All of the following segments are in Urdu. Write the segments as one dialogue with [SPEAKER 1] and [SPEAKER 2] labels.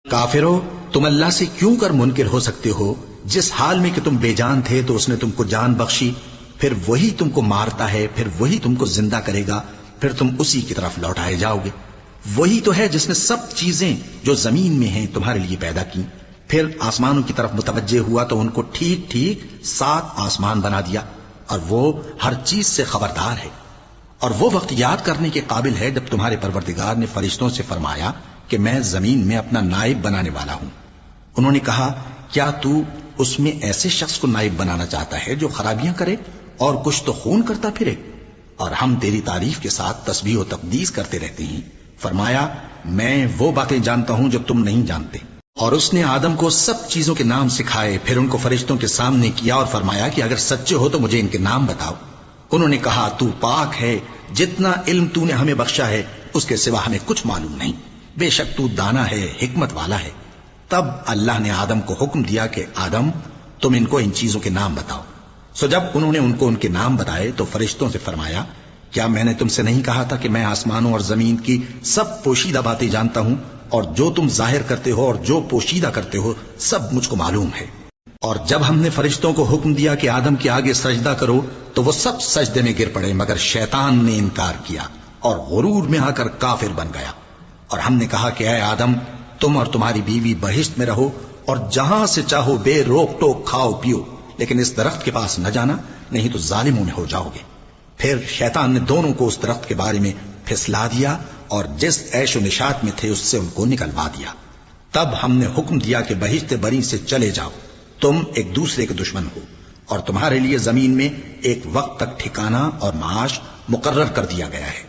[SPEAKER 1] کافرو، تم اللہ سے کیوں کر منکر ہو سکتے ہو؟ جس حال میں کہ تم بے جان تھے تو اس نے تم کو جان بخشی، پھر وہی تم کو مارتا ہے، پھر وہی تم کو زندہ کرے گا، پھر تم اسی کی طرف لوٹائے جاؤ گے۔ وہی تو ہے جس نے سب چیزیں جو زمین میں ہیں تمہارے لیے پیدا کی، پھر آسمانوں کی طرف متوجہ ہوا تو ان کو ٹھیک ٹھیک 7 آسمان بنا دیا، اور وہ ہر چیز سے خبردار ہے۔ اور وہ وقت یاد کرنے کے قابل ہے جب تمہارے پروردگار نے فرشتوں سے فرمایا کہ میں زمین میں اپنا نائب بنانے والا ہوں۔ انہوں نے کہا، کیا تو اس میں ایسے شخص کو نائب بنانا چاہتا ہے جو خرابیاں کرے اور کچھ تو خون کرتا پھرے؟ اور ہم تیری تعریف کے ساتھ تسبیح و تقدیس کرتے رہتے ہیں۔ فرمایا، میں وہ باتیں جانتا ہوں جو تم نہیں جانتے۔ اور اس نے آدم کو سب چیزوں کے نام سکھائے، پھر ان کو فرشتوں کے سامنے کیا اور فرمایا کہ اگر سچے ہو تو مجھے ان کے نام بتاؤ۔ انہوں نے کہا، تو پاک ہے، جتنا علم تو نے ہمیں بخشا ہے اس کے سوا ہمیں کچھ معلوم نہیں، بے شک تو دانا ہے، حکمت والا ہے۔ تب اللہ نے آدم کو حکم دیا کہ آدم، تم ان کو ان چیزوں کے نام بتاؤ۔ سو جب انہوں نے ان کو ان کے نام بتائے تو فرشتوں سے فرمایا، کیا میں نے تم سے نہیں کہا تھا کہ میں آسمانوں اور زمین کی سب پوشیدہ باتیں جانتا ہوں، اور جو تم ظاہر کرتے ہو اور جو پوشیدہ کرتے ہو سب مجھ کو معلوم ہے۔ اور جب ہم نے فرشتوں کو حکم دیا کہ آدم کے آگے سجدہ کرو تو وہ سب سجدے میں گر پڑے، مگر شیطان نے انکار کیا اور غرور میں آ کر کافر بن گیا۔ اور ہم نے کہا کہ اے آدم، تم اور تمہاری بیوی بہشت میں رہو اور جہاں سے چاہو بے روک ٹوک کھاؤ پیو، لیکن اس درخت کے پاس نہ جانا، نہیں تو ظالموں میں ہو جاؤ گے۔ پھر شیطان نے دونوں کو اس درخت کے بارے میں پھسلا دیا اور جس عیش و نشاط میں تھے اس سے ان کو نکلوا دیا۔ تب ہم نے حکم دیا کہ بہشت بری سے چلے جاؤ، تم ایک دوسرے کے دشمن ہو، اور تمہارے لیے زمین میں ایک وقت تک ٹھکانہ اور معاش مقرر کر دیا گیا ہے۔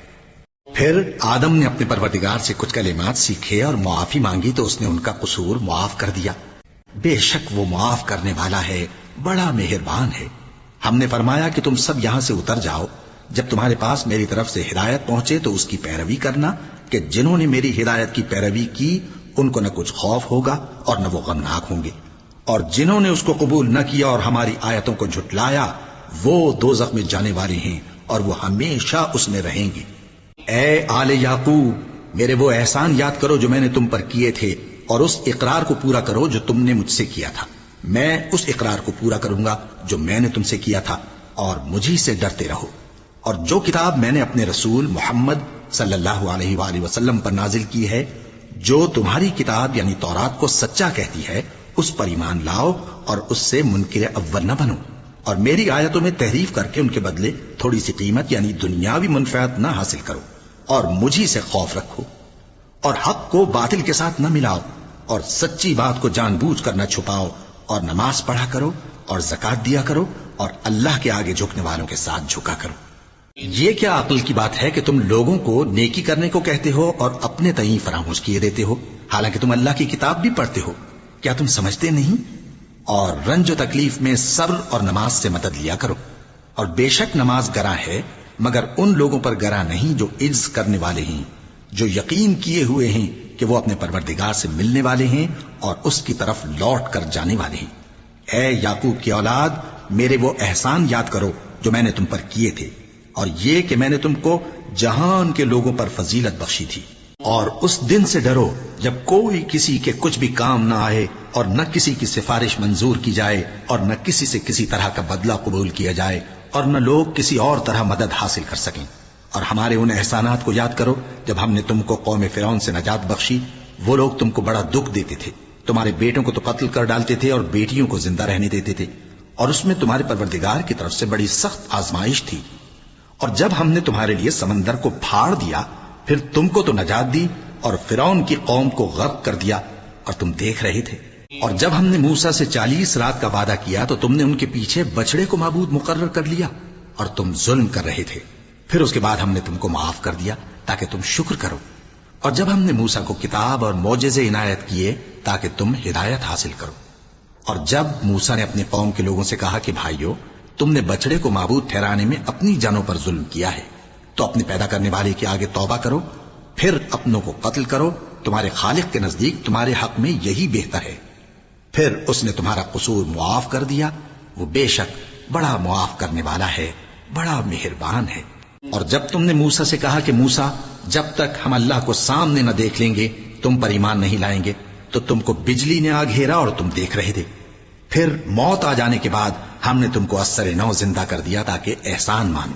[SPEAKER 1] پھر آدم نے اپنے پروردگار سے کچھ کلمات سیکھے اور معافی مانگی تو اس نے ان کا قصور معاف کر دیا۔ بے شک وہ معاف کرنے والا ہے، بڑا مہربان ہے۔ ہم نے فرمایا کہ تم سب یہاں سے اتر جاؤ، جب تمہارے پاس میری طرف سے ہدایت پہنچے تو اس کی پیروی کرنا، کہ جنہوں نے میری ہدایت کی پیروی کی ان کو نہ کچھ خوف ہوگا اور نہ وہ غمناک ہوں گے، اور جنہوں نے اس کو قبول نہ کیا اور ہماری آیتوں کو جھٹلایا وہ دوزخ میں جانے والے ہیں اور وہ ہمیشہ اس میں رہیں گے۔ اے آل یعقوب، میرے وہ احسان یاد کرو جو میں نے تم پر کیے تھے، اور اس اقرار کو پورا کرو جو تم نے مجھ سے کیا تھا۔ میں اس اقرار کو پورا کروں گا جو میں نے تم سے کیا تھا، اور مجھی سے ڈرتے رہو۔ اور جو کتاب میں نے اپنے رسول محمد صلی اللہ علیہ وآلہ وسلم پر نازل کی ہے، جو تمہاری کتاب یعنی تورات کو سچا کہتی ہے، اس پر ایمان لاؤ اور اس سے منکر اول نہ بنو، اور میری آیتوں میں تحریف کر کے ان کے بدلے تھوڑی سی قیمت یعنی دنیاوی منفعت نہ حاصل کرو، اور مجھی سے خوف رکھو، اور حق کو باطل کے ساتھ نہ ملاؤ، اور سچی بات کو جان بوجھ کر نہ چھپاؤ، اور نماز پڑھا کرو اور زکات دیا کرو، اور اللہ کے آگے جھکنے والوں کے ساتھ جھکا کرو۔ یہ کیا عقل کی بات ہے کہ تم لوگوں کو نیکی کرنے کو کہتے ہو اور اپنے تئیں فراموش کیے دیتے ہو، حالانکہ تم اللہ کی کتاب بھی پڑھتے ہو؟ کیا تم سمجھتے نہیں؟ اور رنج و تکلیف میں صبر اور نماز سے مدد لیا کرو، اور بے شک نماز گراں ہے، مگر ان لوگوں پر گراں نہیں جو عجز کرنے والے ہیں، جو یقین کیے ہوئے ہیں کہ وہ اپنے پروردگار سے ملنے والے ہیں اور اس کی طرف لوٹ کر جانے والے ہیں۔ اے یعقوب کی اولاد، میرے وہ احسان یاد کرو جو میں نے تم پر کیے تھے، اور یہ کہ میں نے تم کو جہان کے لوگوں پر فضیلت بخشی تھی۔ اور اس دن سے ڈرو جب کوئی کسی کے کچھ بھی کام نہ آئے، اور نہ کسی کی سفارش منظور کی جائے، اور نہ کسی سے کسی طرح کا بدلہ قبول کیا جائے، اور نہ لوگ کسی اور طرح مدد حاصل کر سکیں۔ اور ہمارے ان احسانات کو یاد کرو جب ہم نے تم کو قوم فرعون سے نجات بخشی۔ وہ لوگ تم کو بڑا دکھ دیتے تھے، تمہارے بیٹوں کو تو قتل کر ڈالتے تھے اور بیٹیوں کو زندہ رہنے دیتے تھے، اور اس میں تمہارے پروردگار کی طرف سے بڑی سخت آزمائش تھی۔ اور جب ہم نے تمہارے لیے سمندر کو پھاڑ دیا، پھر تم کو تو نجات دی اور فرعون کی قوم کو غرق کر دیا، اور تم دیکھ رہے تھے۔ اور جب ہم نے موسیٰ سے 40 رات کا وعدہ کیا تو تم نے ان کے پیچھے بچڑے کو معبود مقرر کر لیا، اور تم ظلم کر رہے تھے۔ پھر اس کے بعد ہم نے تم کو معاف کر دیا تاکہ تم شکر کرو۔ اور جب ہم نے موسیٰ کو کتاب اور معجزے عنایت کیے تاکہ تم ہدایت حاصل کرو۔ اور جب موسیٰ نے اپنے قوم کے لوگوں سے کہا کہ بھائیو، تم نے بچڑے کو معبود ٹھہرانے میں اپنی جانوں پر ظلم کیا ہے، تو اپنے پیدا کرنے والے کے آگے توبہ کرو، پھر اپنوں کو قتل کرو، تمہارے خالق کے نزدیک تمہارے حق میں یہی بہتر ہے۔ پھر اس نے تمہارا قصور معاف کر دیا، وہ بے شک بڑا معاف کرنے والا ہے، بڑا مہربان ہے۔ اور جب تم نے موسیٰ سے کہا کہ موسیٰ، جب تک ہم اللہ کو سامنے نہ دیکھ لیں گے تم پر ایمان نہیں لائیں گے، تو تم کو بجلی نے آ گھیرا اور تم دیکھ رہے تھے. پھر موت آ جانے کے بعد ہم نے تم کو اثر نو زندہ کر دیا تاکہ احسان مانو.